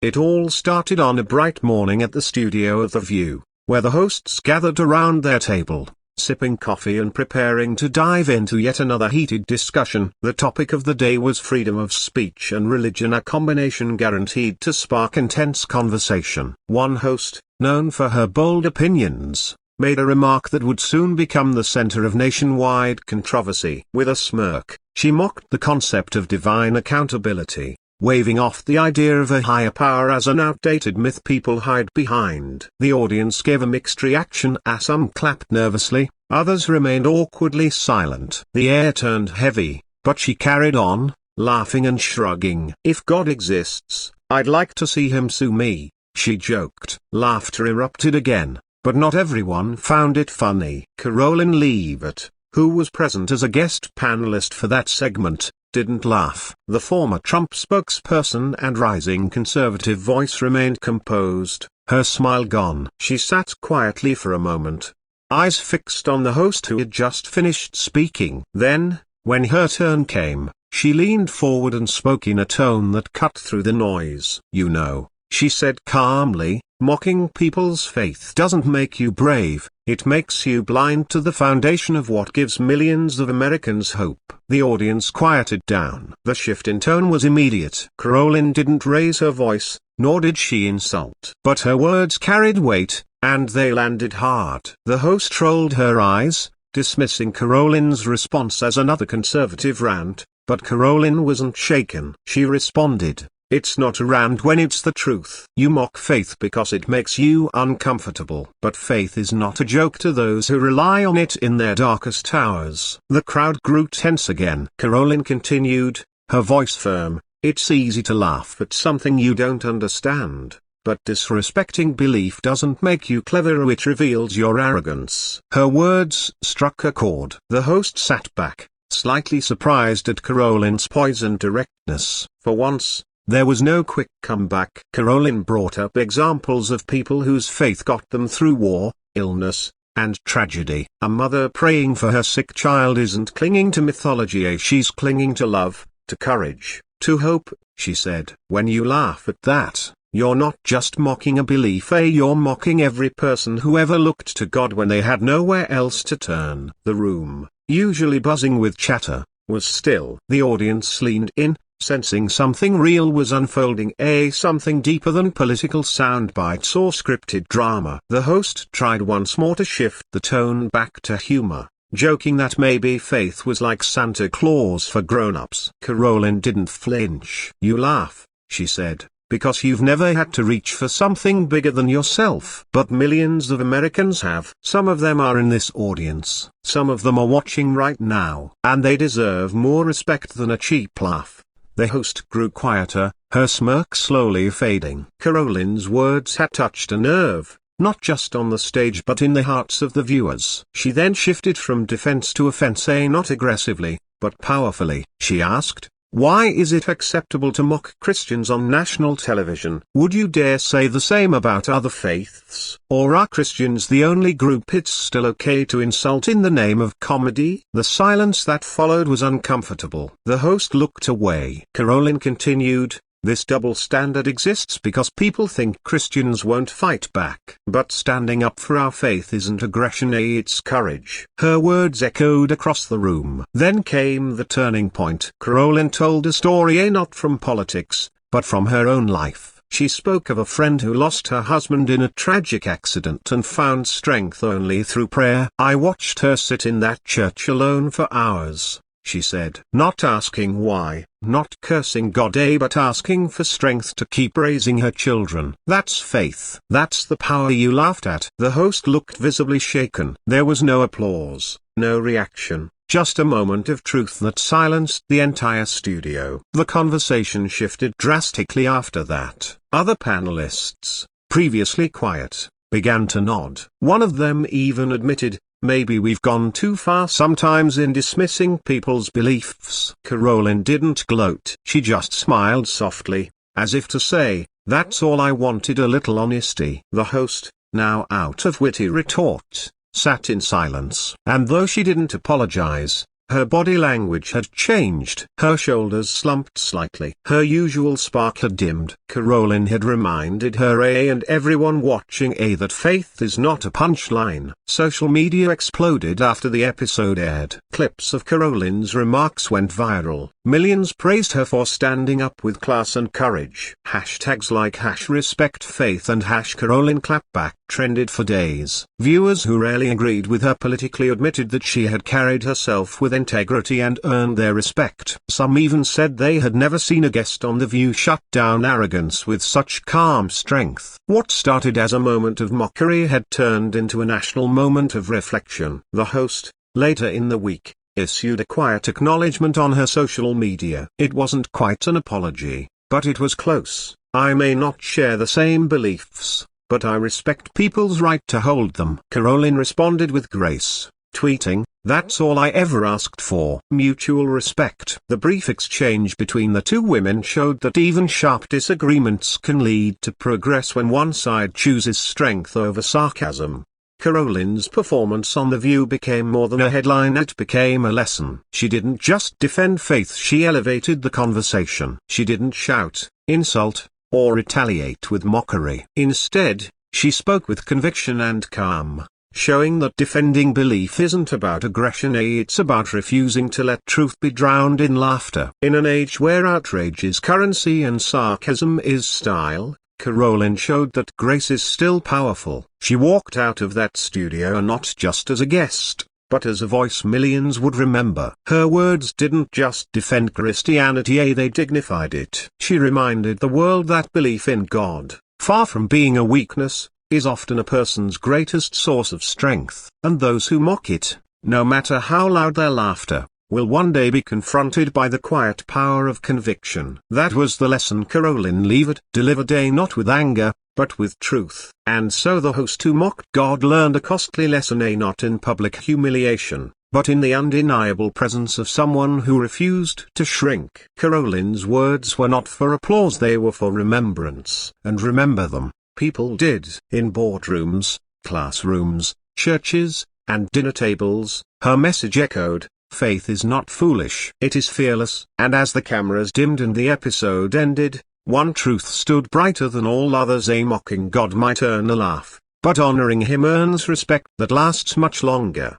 It all started on a bright morning at the studio of The View, where the hosts gathered around their table, sipping coffee and preparing to dive into yet another heated discussion. The topic of the day was freedom of speech and religion, a combination guaranteed to spark intense conversation. One host, known for her bold opinions, made a remark that would soon become the center of nationwide controversy. With a smirk, she mocked the concept of divine accountability, waving off the idea of a higher power as an outdated myth people hide behind. The audience gave a mixed reaction as some clapped nervously, others remained awkwardly silent. The air turned heavy, but she carried on, laughing and shrugging. "If God exists, I'd like to see him sue me," she joked. Laughter erupted again, but not everyone found it funny. Karoline Leavitt, who was present as a guest panelist for that segment, didn't laugh. The former Trump spokesperson and rising conservative voice remained composed, her smile gone. She sat quietly for a moment, eyes fixed on the host who had just finished speaking. Then, when her turn came, she leaned forward and spoke in a tone that cut through the noise. "You know," she said calmly, "mocking people's faith doesn't make you brave, it makes you blind to the foundation of what gives millions of Americans hope." The audience quieted down. The shift in tone was immediate. Karoline didn't raise her voice, nor did she insult. But her words carried weight, and they landed hard. The host rolled her eyes, dismissing Karoline's response as another conservative rant, but Karoline wasn't shaken. She responded, "It's not a rant when it's the truth. You mock faith because it makes you uncomfortable. But faith is not a joke to those who rely on it in their darkest hours." The crowd grew tense again. Karoline continued, her voice firm, "It's easy to laugh at something you don't understand, but disrespecting belief doesn't make you clever, it reveals your arrogance." Her words struck a chord. The host sat back, slightly surprised at Karoline's poisoned directness. For once, there was no quick comeback. Karoline brought up examples of people whose faith got them through war, illness, and tragedy. A mother praying for her sick child isn't clinging to mythology, she's clinging to love, to courage, to hope, she said. When you laugh at that, you're not just mocking a belief, you're mocking every person who ever looked to God when they had nowhere else to turn. The room, usually buzzing with chatter, was still. The audience leaned in, sensing something real was unfolding, something deeper than political sound bites or scripted drama. The host tried once more to shift the tone back to humor, joking that maybe faith was like Santa Claus for grown-ups. Karoline didn't flinch. "You laugh," she said, "because you've never had to reach for something bigger than yourself. But millions of Americans have. Some of them are in this audience. Some of them are watching right now. And they deserve more respect than a cheap laugh." The host grew quieter, her smirk slowly fading. Karoline's words had touched a nerve, not just on the stage but in the hearts of the viewers. She then shifted from defense to offense, not aggressively, but powerfully. She asked, "Why is it acceptable to mock Christians on national television? Would you dare say the same about other faiths? Or are Christians the only group it's still okay to insult in the name of comedy?" The silence that followed was uncomfortable. The host looked away. Karoline continued, "This double standard exists because people think Christians won't fight back. But standing up for our faith isn't aggression, it's courage." Her words echoed across the room. Then came the turning point. Karoline told a story, not from politics, but from her own life. She spoke of a friend who lost her husband in a tragic accident and found strength only through prayer. "I watched her sit in that church alone for hours," she said. "Not asking why, not cursing God, but asking for strength to keep raising her children. That's faith. That's the power you laughed at." The host looked visibly shaken. There was no applause, no reaction, just a moment of truth that silenced the entire studio. The conversation shifted drastically after that. Other panelists, previously quiet, began to nod. One of them even admitted, "Maybe we've gone too far sometimes in dismissing people's beliefs." Karoline didn't gloat. She just smiled softly, as if to say, "That's all I wanted, a little honesty." The host, now out of witty retort, sat in silence. And though she didn't apologize, Her body language had changed. Her shoulders slumped slightly. Her usual spark had dimmed. Karoline had reminded her and everyone watching that faith is not a punchline. Social media exploded after the episode aired. Clips of Karoline's remarks went viral. Millions praised her for standing up with class and courage. Hashtags like #RespectFaith and #KarolineClapback trended for days. Viewers who rarely agreed with her politically admitted that she had carried herself with integrity and earned their respect. Some even said they had never seen a guest on The View shut down arrogance with such calm strength. What started as a moment of mockery had turned into a national moment of reflection. The host, later in the week, issued a quiet acknowledgement on her social media. It wasn't quite an apology, but it was close. "I may not share the same beliefs, but I respect people's right to hold them." Karoline responded with grace, tweeting, "That's all I ever asked for." Mutual respect. The brief exchange between the two women showed that even sharp disagreements can lead to progress when one side chooses strength over sarcasm. Karoline's performance on The View became more than a headline, it became a lesson. She didn't just defend faith, she elevated the conversation. She didn't shout, insult, or retaliate with mockery. Instead, she spoke with conviction and calm, showing that defending belief isn't about aggression, it's about refusing to let truth be drowned in laughter. In an age where outrage is currency and sarcasm is style, Karoline showed that grace is still powerful. She walked out of that studio not just as a guest, but as a voice millions would remember. Her words didn't just defend Christianity, they dignified it. She reminded the world that belief in God, far from being a weakness, is often a person's greatest source of strength. And those who mock it, no matter how loud their laughter, will one day be confronted by the quiet power of conviction. That was the lesson Karoline Leavitt delivered, not with anger, but with truth. And so the host who mocked God learned a costly lesson, not in public humiliation, but in the undeniable presence of someone who refused to shrink. Karoline's words were not for applause, they were for remembrance. And remember them, people did. In boardrooms, classrooms, churches, and dinner tables, her message echoed, "Faith is not foolish, it is fearless." And as the cameras dimmed and the episode ended, one truth stood brighter than all others: mocking God might earn a laugh, but honoring Him earns respect that lasts much longer.